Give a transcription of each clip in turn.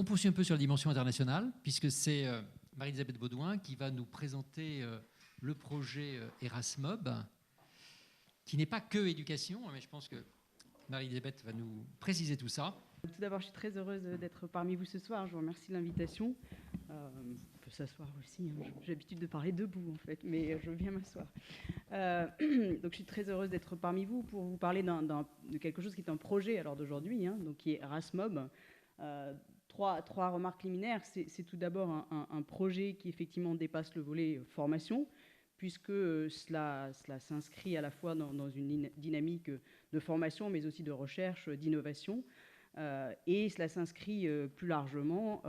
on poursuit un peu sur la dimension internationale, puisque c'est Marie-Elisabeth Baudouin qui va nous présenter le projet Erasmob, qui n'est pas que éducation, mais je pense que Marie-Elisabeth va nous préciser tout ça. Tout d'abord, je suis très heureuse d'être parmi vous ce soir. Je vous remercie de l'invitation. On peut s'asseoir aussi. Hein. J'ai l'habitude de parler debout, en fait, mais je veux bien m'asseoir. Donc, je suis très heureuse d'être parmi vous pour vous parler de quelque chose qui est un projet alors d'aujourd'hui, hein, donc qui est Erasmob. Trois remarques liminaires. C'est tout d'abord un projet qui effectivement dépasse le volet formation, puisque cela s'inscrit à la fois dans une dynamique de formation, mais aussi de recherche, d'innovation. Et cela s'inscrit plus largement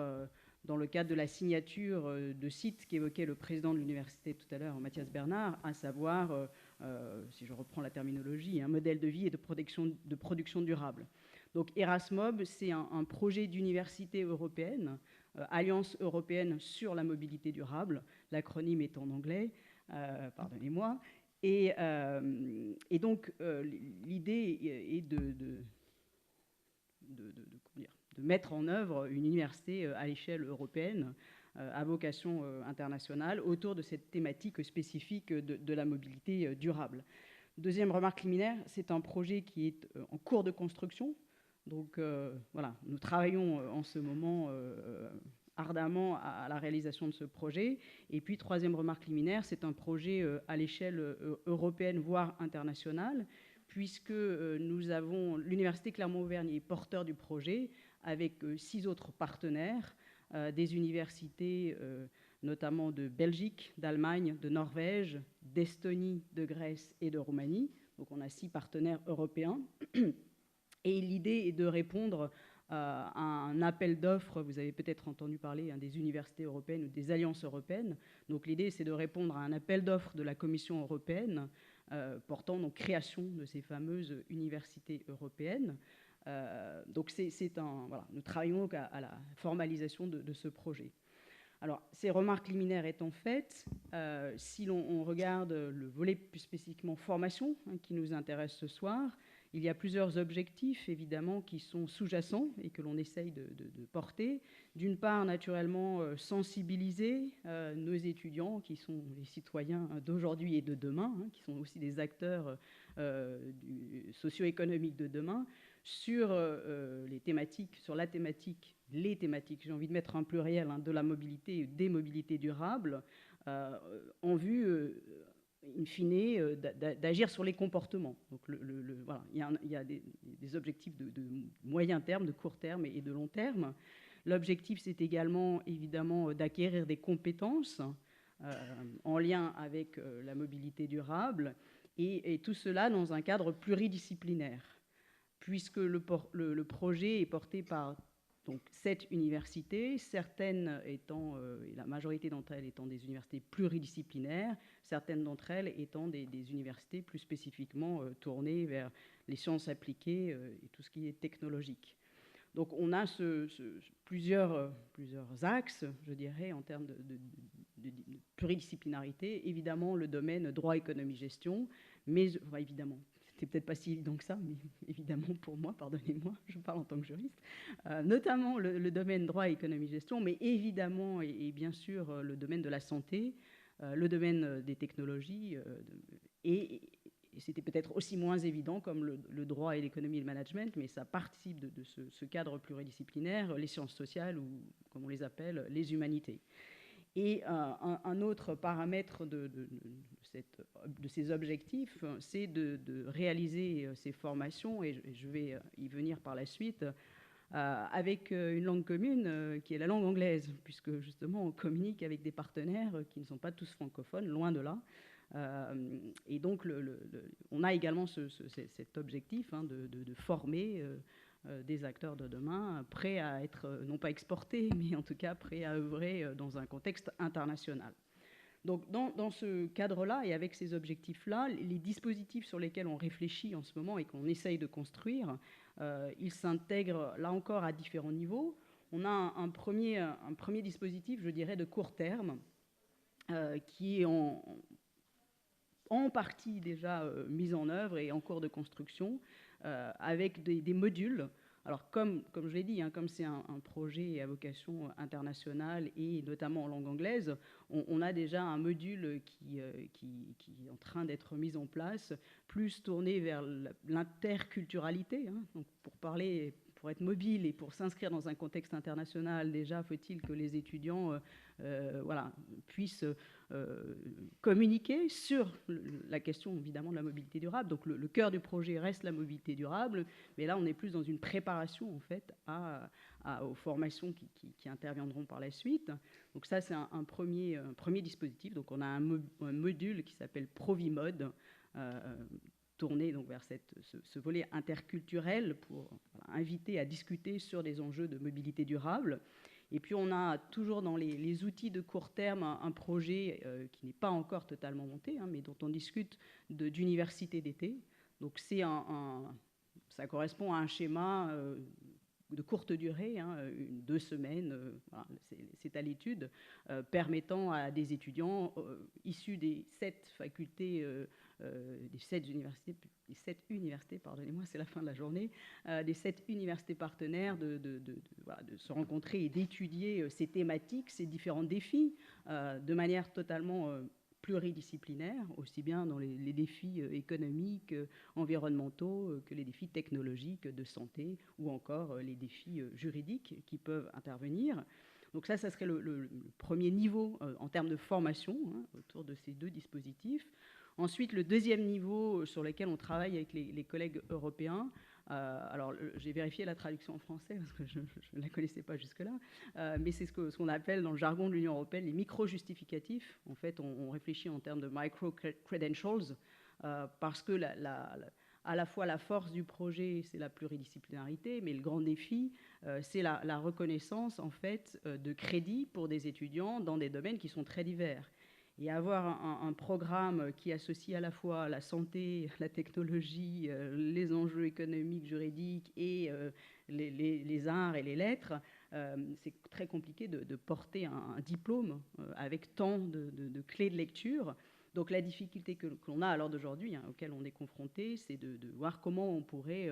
dans le cadre de la signature de sites qu'évoquait le président de l'université tout à l'heure, Mathias Bernard, à savoir, si je reprends la terminologie, un modèle de vie et de production durable. Donc Erasmob, c'est un projet d'université européenne, Alliance européenne sur la mobilité durable, l'acronyme est en anglais, pardonnez-moi. Et donc l'idée est de mettre en œuvre une université à l'échelle européenne à vocation internationale autour de cette thématique spécifique de la mobilité durable. Deuxième remarque liminaire, c'est un projet qui est en cours de construction. Donc voilà, nous travaillons en ce moment ardemment à la réalisation de ce projet. Et puis troisième remarque liminaire, c'est un projet à l'échelle européenne, voire internationale, puisque nous avons l'Université Clermont-Auvergne est porteur du projet avec 6 autres partenaires, des universités notamment de Belgique, d'Allemagne, de Norvège, d'Estonie, de Grèce et de Roumanie. Donc on a 6 partenaires européens. Et l'idée est de répondre à un appel d'offres, vous avez peut-être entendu parler des universités européennes ou des alliances européennes. Donc l'idée, c'est de répondre à un appel d'offres de la Commission européenne portant donc création de ces fameuses universités européennes. Donc voilà, nous travaillons à la formalisation de ce projet. Alors, ces remarques liminaires étant faites, si l'on regarde le volet plus spécifiquement formation qui nous intéresse ce soir, il y a plusieurs objectifs, évidemment, qui sont sous-jacents et que l'on essaye de porter. D'une part, naturellement, sensibiliser nos étudiants, qui sont les citoyens d'aujourd'hui et de demain, qui sont aussi des acteurs socio-économiques de demain, sur les thématiques, les thématiques, j'ai envie de mettre un pluriel, de la mobilité et des mobilités durables, en vue in fine, d'agir sur les comportements. Donc voilà, il y a des objectifs de moyen terme, de court terme et de long terme. L'objectif, c'est également, évidemment, d'acquérir des compétences en lien avec la mobilité durable, et tout cela dans un cadre pluridisciplinaire, puisque le projet est porté par donc 7 universités, certaines étant, et la majorité d'entre elles étant des universités pluridisciplinaires, certaines d'entre elles étant des universités plus spécifiquement tournées vers les sciences appliquées et tout ce qui est technologique. Donc on a plusieurs axes, je dirais, en termes de pluridisciplinarité. Évidemment, le domaine droit, économie, gestion, mais enfin, évidemment, c'est peut-être pas si évident que ça, mais évidemment pour moi, pardonnez-moi, je parle en tant que juriste, notamment le domaine droit, économie, gestion, mais évidemment et bien sûr le domaine de la santé, le domaine des technologies, et c'était peut-être aussi moins évident comme le droit et l'économie et le management, mais ça participe de ce cadre pluridisciplinaire, les sciences sociales ou, comme on les appelle, les humanités. Et un autre paramètre de ces objectifs, c'est de réaliser ces formations, et je vais y venir par la suite, avec une langue commune qui est la langue anglaise, puisque justement on communique avec des partenaires qui ne sont pas tous francophones, loin de là. Et donc on a également cet objectif de former des acteurs de demain prêts à être, non pas exportés, mais en tout cas prêts à œuvrer dans un contexte international. Donc dans ce cadre-là et avec ces objectifs-là, les dispositifs sur lesquels on réfléchit en ce moment et qu'on essaye de construire, ils s'intègrent là encore à différents niveaux. On a un premier dispositif, je dirais, de court terme, qui est en partie déjà mis en œuvre et en cours de construction, avec des modules Alors, comme je l'ai dit, comme c'est un projet à vocation internationale et notamment en langue anglaise, on a déjà un module qui est en train d'être mis en place, plus tourné vers l'interculturalité. Donc, pour être mobile et pour s'inscrire dans un contexte international, déjà faut-il que les étudiants puissent communiquer sur la question évidemment de la mobilité durable. Donc le cœur du projet reste la mobilité durable, mais là on est plus dans une préparation en fait aux formations qui interviendront par la suite. Donc ça c'est un premier dispositif. Donc on a un module qui s'appelle Provimode, tourné donc vers ce volet interculturel pour inviter à discuter sur des enjeux de mobilité durable. Et puis on a toujours dans les outils de court terme un projet qui n'est pas encore totalement monté, mais dont on discute d'université d'été. Donc ça correspond à un schéma de courte durée, 2 semaines, voilà, c'est à l'étude, permettant à des étudiants issus des 7 facultés, des 7 universités, pardonnez-moi, c'est la fin de la journée, des 7 universités partenaires de se rencontrer et d'étudier ces thématiques, ces différents défis, de manière totalement pluridisciplinaire, aussi bien dans les défis économiques, environnementaux, que les défis technologiques, de santé, ou encore les défis juridiques qui peuvent intervenir. Donc ça serait le premier niveau en termes de formation autour de ces 2 dispositifs. Ensuite, le deuxième niveau sur lequel on travaille avec les collègues européens, alors j'ai vérifié la traduction en français parce que je ne la connaissais pas jusque-là, mais c'est ce qu'on appelle dans le jargon de l'Union européenne les micro-justificatifs. En fait, on réfléchit en termes de micro-credentials parce que à la fois la force du projet, c'est la pluridisciplinarité, mais le grand défi, c'est la reconnaissance en fait de crédits pour des étudiants dans des domaines qui sont très divers. Et avoir un programme qui associe à la fois la santé, la technologie, les enjeux économiques, juridiques et les arts et les lettres, c'est très compliqué de porter un diplôme avec tant de clés de lecture. Donc la difficulté que l'on a à l'heure d'aujourd'hui, auquel on est confronté, c'est de voir comment on pourrait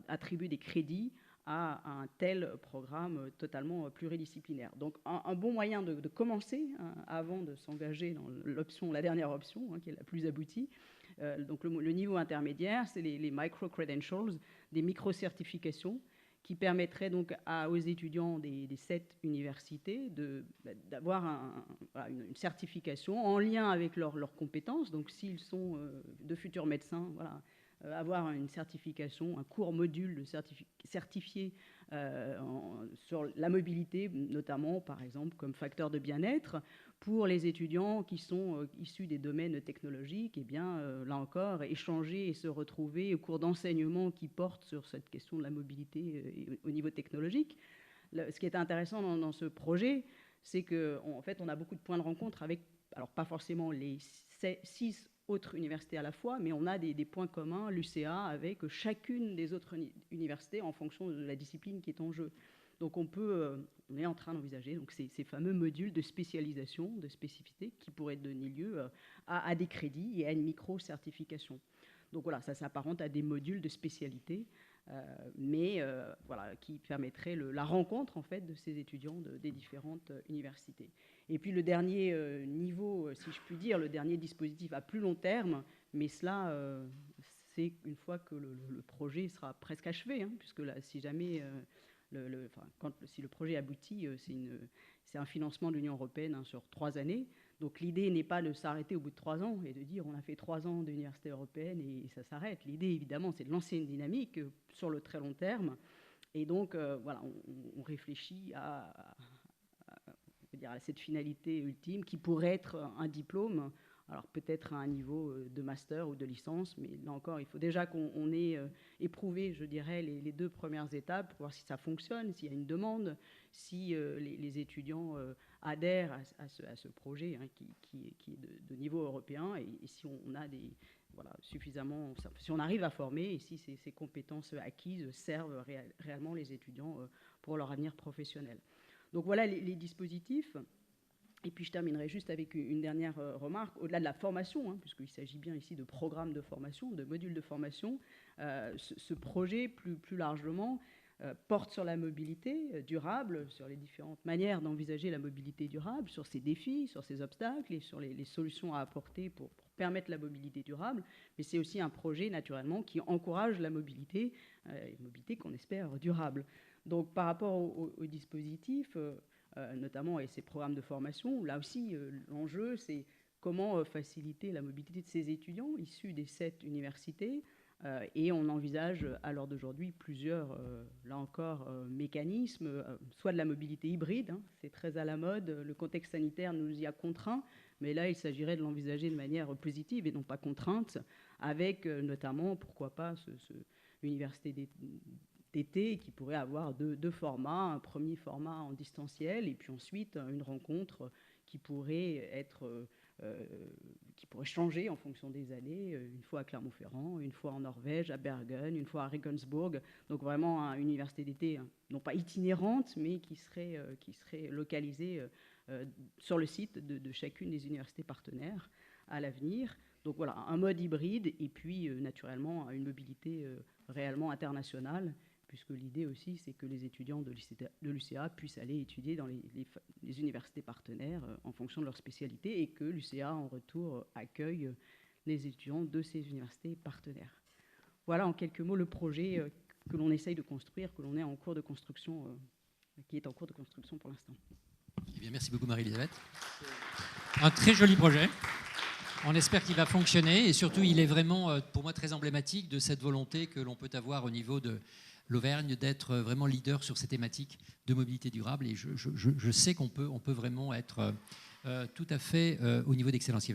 attribuer des crédits à un tel programme totalement pluridisciplinaire. Donc un bon moyen de commencer avant de s'engager dans la dernière option, qui est la plus aboutie. Donc le niveau intermédiaire, c'est les micro-credentials, des micro-certifications qui permettraient donc aux étudiants des 7 universités d'avoir une certification en lien avec leurs compétences. Donc s'ils sont de futurs médecins, voilà, avoir une certification, un court module certifié sur la mobilité, notamment par exemple comme facteur de bien-être. Pour les étudiants qui sont issus des domaines technologiques, et bien là encore, échanger et se retrouver au cours d'enseignements qui portent sur cette question de la mobilité au niveau technologique. Ce qui est intéressant dans ce projet, c'est qu'en fait, on a beaucoup de points de rencontre avec, alors pas forcément les 6 autres universités à la fois, mais on a des points communs, l'UCA, avec chacune des autres universités en fonction de la discipline qui est en jeu. Donc on est en train d'envisager donc ces fameux modules de spécialisation, de spécificité, qui pourraient donner lieu à des crédits et à une micro-certification. Donc voilà, ça s'apparente à des modules de spécialité, mais qui permettraient la rencontre en fait de ces étudiants des différentes universités. Et puis le dernier niveau, si je puis dire, le dernier dispositif à plus long terme, mais cela, c'est une fois que le projet sera presque achevé, puisque là, si jamais si le projet aboutit, c'est un financement de l'Union européenne sur 3 années. Donc l'idée n'est pas de s'arrêter au bout de 3 ans et de dire on a fait 3 ans d'université européenne et ça s'arrête. L'idée, évidemment, c'est de lancer une dynamique sur le très long terme. Et donc, on réfléchit à cette finalité ultime qui pourrait être un diplôme, alors peut-être à un niveau de master ou de licence, mais là encore, il faut déjà qu'on ait éprouvé, je dirais, les 2 premières étapes pour voir si ça fonctionne, s'il y a une demande, si les étudiants adhèrent à ce projet qui est de niveau européen et si on a suffisamment, si on arrive à former et si ces compétences acquises servent réellement les étudiants pour leur avenir professionnel. Donc voilà les dispositifs. Et puis je terminerai juste avec une dernière remarque, au-delà de la formation, hein, puisqu'il s'agit bien ici de programmes de formation, de modules de formation, ce projet plus largement porte sur la mobilité durable, sur les différentes manières d'envisager la mobilité durable, sur ses défis, sur ses obstacles et sur les solutions à apporter pour permettre la mobilité durable. Mais c'est aussi un projet, naturellement, qui encourage la mobilité, une mobilité qu'on espère durable. Donc par rapport au dispositif, notamment et ces programmes de formation, là aussi, l'enjeu, c'est comment faciliter la mobilité de ces étudiants issus des 7 universités. Et on envisage à l'heure d'aujourd'hui plusieurs, là encore, mécanismes, soit de la mobilité hybride, hein, c'est très à la mode, le contexte sanitaire nous y a contraints, mais là il s'agirait de l'envisager de manière positive et non pas contrainte, avec notamment, pourquoi pas, l'université d'été qui pourrait avoir deux formats, un premier format en distanciel et puis ensuite une rencontre qui pourrait être... qui pourrait changer en fonction des années, une fois à Clermont-Ferrand, une fois en Norvège, à Bergen, une fois à Regensburg. Donc vraiment une université d'été, non pas itinérante, mais qui serait localisée sur le site de chacune des universités partenaires à l'avenir. Donc voilà, un mode hybride et puis naturellement une mobilité réellement internationale, puisque l'idée aussi, c'est que les étudiants de l'UCA puissent aller étudier dans les universités partenaires en fonction de leur spécialité et que l'UCA, en retour, accueille les étudiants de ces universités partenaires. Voilà en quelques mots le projet que l'on essaye de construire, que l'on est en cours de construction, qui est en cours de construction pour l'instant. Eh bien, merci beaucoup Marie-Elisabeth. Un très joli projet. On espère qu'il va fonctionner et surtout, il est vraiment, pour moi, très emblématique de cette volonté que l'on peut avoir au niveau de l'Auvergne d'être vraiment leader sur ces thématiques de mobilité durable. Et je sais qu'on peut vraiment être tout à fait au niveau d'excellence.